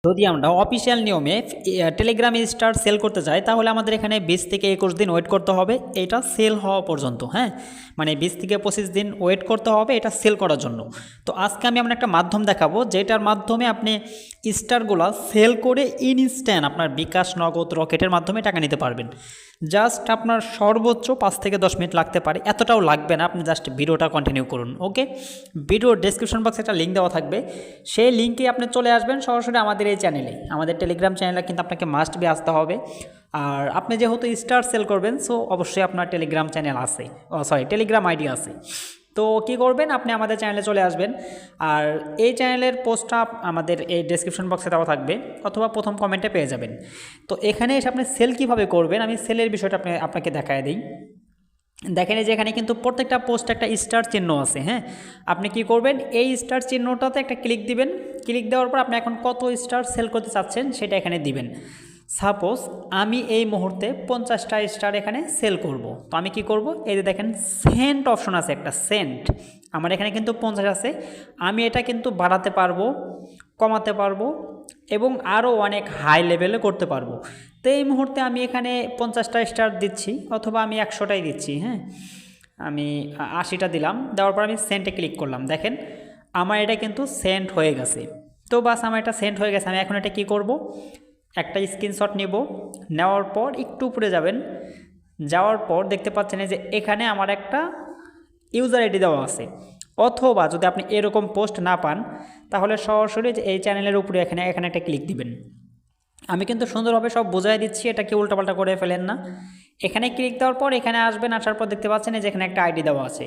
যদি আমরা অফিসিয়াল নিয়মে টেলিগ্রাম স্টার সেল করতে যাই তাহলে আমাদের এখানে 20 থেকে 21 দিন ওয়েট করতে হবে এটা সেল হওয়া পর্যন্ত। হ্যাঁ, মানে 20 থেকে 25 দিন ওয়েট করতে হবে এটা সেল করার জন্য। তো আজকে আমি আপনার একটা মাধ্যম দেখাবো যেটার মাধ্যমে আপনি স্টারগুলো সেল করে ইনস্ট্যান্ট আপনার বিকাশ, নগদ, রকেটের মাধ্যমে টাকা নিতে পারবেন। জাস্ট আপনার সর্বোচ্চ 5 থেকে 10 মিনিট লাগতে পারে, এতটাও লাগবে না। আপনি জাস্ট ভিডিওটা কন্টিনিউ করুন। ওকে, ভিডিওর ডেসক্রিপশন বক্সে একটা লিঙ্ক দেওয়া থাকবে, সেই লিঙ্কে আপনি চলে আসবেন সরাসরি আমাদের এই চ্যানেলে। আমাদের টেলিগ্রাম চ্যানেলে কিন্তু আপনাকে মাস্ট বি আসতে হবে। আর আপনি যেহেতু স্টার সেল করবেন সো অবশ্যই আপনার টেলিগ্রাম চ্যানেল আছে, টেলিগ্রাম আইডি আছে। তো কী করবেন, আপনি আমাদের চ্যানেলে চলে আসবেন। আর এই চ্যানেলের পোস্টটা আমাদের এই ডেসক্রিপশন বক্সে দেওয়া থাকবে অথবা প্রথম কমেন্টে পেয়ে যাবেন। তো এখানে এসে আপনি সেল কীভাবে করবেন আমি সেলের বিষয়টা আপনাকে দেখায় দিই। দেখেন যে এখানে কিন্তু প্রত্যেকটা পোস্ট একটা স্টার চিহ্ন আছে। হ্যাঁ, আপনি কি করবেন, এই স্টার চিহ্নটাতে একটা ক্লিক দিবেন। ক্লিক দেওয়ার পর আপনি এখন কত স্টার সেল করতে চাচ্ছেন সেটা এখানে দিবেন। সাপোজ আমি এই মুহূর্তে 50টা স্টার এখানে সেল করব। তো আমি কি করব, এই যে দেখেন সেন্ট অপশন আছে, একটা সেন্ট আমার এখানে কিন্তু 50 আছে। আমি এটা কিন্তু বাড়াতে পারবো, কমাতে পারবো এবং আরও অনেক হাই লেভেলে করতে পারবো। তো এই মুহূর্তে আমি এখানে 50টা স্টার দিচ্ছি অথবা আমি 100টাই দিচ্ছি। হ্যাঁ, আমি 80টা দিলাম, দেওয়ার পর আমি সেন্টে ক্লিক করলাম। দেখেন আমার এটা কিন্তু সেন্ট হয়ে গেছে। তো বাস আমার এটা সেন্ট হয়ে গেছে। আমি এখন এটা কী করব, একটা স্ক্রিনশট নেব, নেওয়ার পর একটু উপরে যাবেন, যাওয়ার পর দেখতে পাচ্ছেন যে এখানে আমার একটা ইউজার আইডি দেওয়া আছে। অথবা যদি আপনি এরকম পোস্ট না পান তাহলে সরাসরি এই চ্যানেলের উপরে এখানে একটা ক্লিক দিবেন। আমি কিন্তু সুন্দরভাবে সব বোঝাই দিচ্ছি, এটা কি উল্টাপাল্টা করে ফেলেন না। এখানে ক্লিক দেওয়ার পর এখানে আসবেন, আসার পর দেখতে পাচ্ছেন যে এখানে একটা আইডি দেওয়া আছে।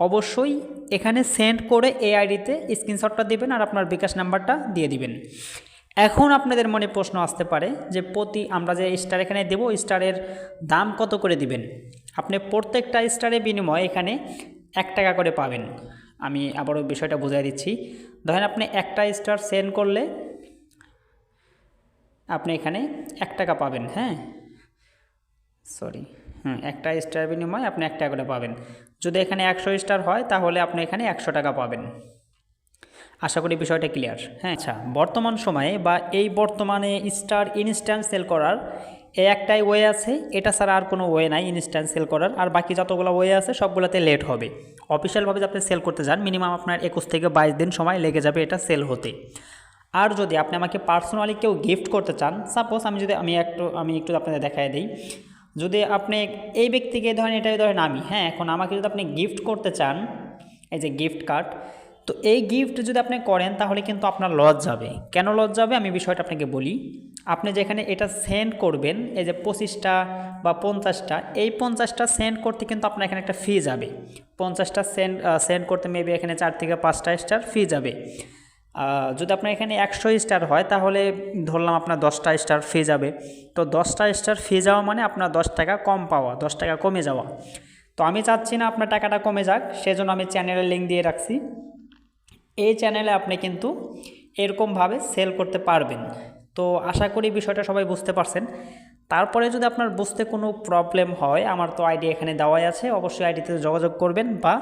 অবশ্যই এখানে সেন্ড করে এই আইডিতে স্ক্রিনশটটা দিবেন আর আপনার বিকাশ নাম্বারটা দিয়ে দিবেন। এখন আপনাদের মনে প্রশ্ন আসতে পারে যে আমরা যে স্টার এখানে দেব স্টারের দাম কত করে দিবেন। আপনি প্রত্যেকটা স্টারের বিনিময়ে এখানে 1 টাকা করে পাবেন। আমি আবারও বিষয়টা বুঝিয়ে দিচ্ছি। ধরেন আপনি একটা স্টার সেন্ড করলে আপনি এখানে 1 টাকা পাবেন। হ্যাঁ, একটা স্টার বিনিময়ে আপনি 1 টাকা করে পাবেন। যদি এখানে 100 স্টার হয় তাহলে আপনি এখানে 100 টাকা পাবেন। আশা করি বিষয়টা ক্লিয়ার। হ্যাঁ, আচ্ছা, বর্তমান সময়ে বা এই বর্তমানে স্টার ইনস্ট্যান্ট সেল করার একটাই ওয়ে আছে, এটা ছাড়া আর কোনো ওয়ে নাই ইনস্ট্যান্ট সেল করার। আর বাকি যতগুলো ওয়ে আছে সবগুলোতে লেট হবে। অফিসিয়ালভাবে যদি আপনি সেল করতে যান মিনিমাম আপনার 21 থেকে 22 দিন সময় লেগে যাবে এটা সেল হতে। আর যদি আপনি আমাকে পার্সোনালি কেউ গিফট করতে চান, সাপোজ আমি একটু আপনাদের দেখায় দিই। যদি আপনি এই ব্যক্তিকে এটাই ধরেন আমি, হ্যাঁ, এখন আমাকে যদি আপনি গিফট করতে চান, এই যে গিফট কার্ড, তো এই গিফট যদি আপনি করেন তাহলে কিন্তু আপনার লস যাবে। কেন লস যাবে আমি বিষয়টা আপনাকে বলি। আপনি যেখানে এটা সেন্ড করবেন, এই যে 25টা বা 50টা, এই 50টা সেন্ড করতে কিন্তু আপনার এখানে একটা ফি যাবে। 50টা সেন্ড করতে মেবি এখানে 4 থেকে 5টা স্টার ফি যাবে। যদি আপনার এখানে 100 স্টার হয় তাহলে ধরলাম আপনার 10টা স্টার ফি যাবে। তো 10টা স্টার ফি যাওয়া মানে আপনার 10 টাকা কম পাওয়া, 10 টাকা কমে যাওয়া। তো আমি চাচ্ছি না আপনার টাকাটা কমে যাক, সেজন্য আমি চ্যানেলের লিঙ্ক দিয়ে রাখছি। এই চ্যানেলে আপনি কিন্তু এরকমভাবে সেল করতে পারবেন। তো আশা করি বিষয়টা সবাই বুঝতে পারছেন। তারপরে যদি আপনার বুঝতে কোনো প্রবলেম হয় আমার তো আইডি এখানে দেওয়াই আছে, অবশ্যই আইডিতে যোগাযোগ করবেন বা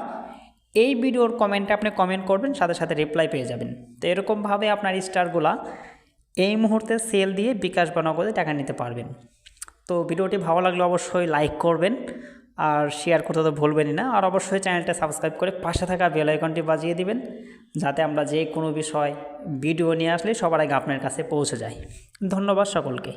এই ভিডিওর কমেন্টে আপনি কমেন্ট করবেন, সাথে সাথে রিপ্লাই পেয়ে যাবেন। তো এরকমভাবে আপনার স্টারগুলা এই মুহূর্তে সেল দিয়ে বিকাশ বা নগদে টাকা নিতে পারবেন। তো ভিডিওটি ভালো লাগলে অবশ্যই লাইক করবেন আর শেয়ার করতে তো ভুলবেনই না। আর অবশ্যই চ্যানেলটা সাবস্ক্রাইব করে পাশে থাকা বেল আইকনটি বাজিয়ে দিবেন, যাতে আমরা যে কোনো বিষয় ভিডিও নিয়ে আসলে সবার আগে আপনার কাছে পৌঁছে যায়। ধন্যবাদ সকলকে।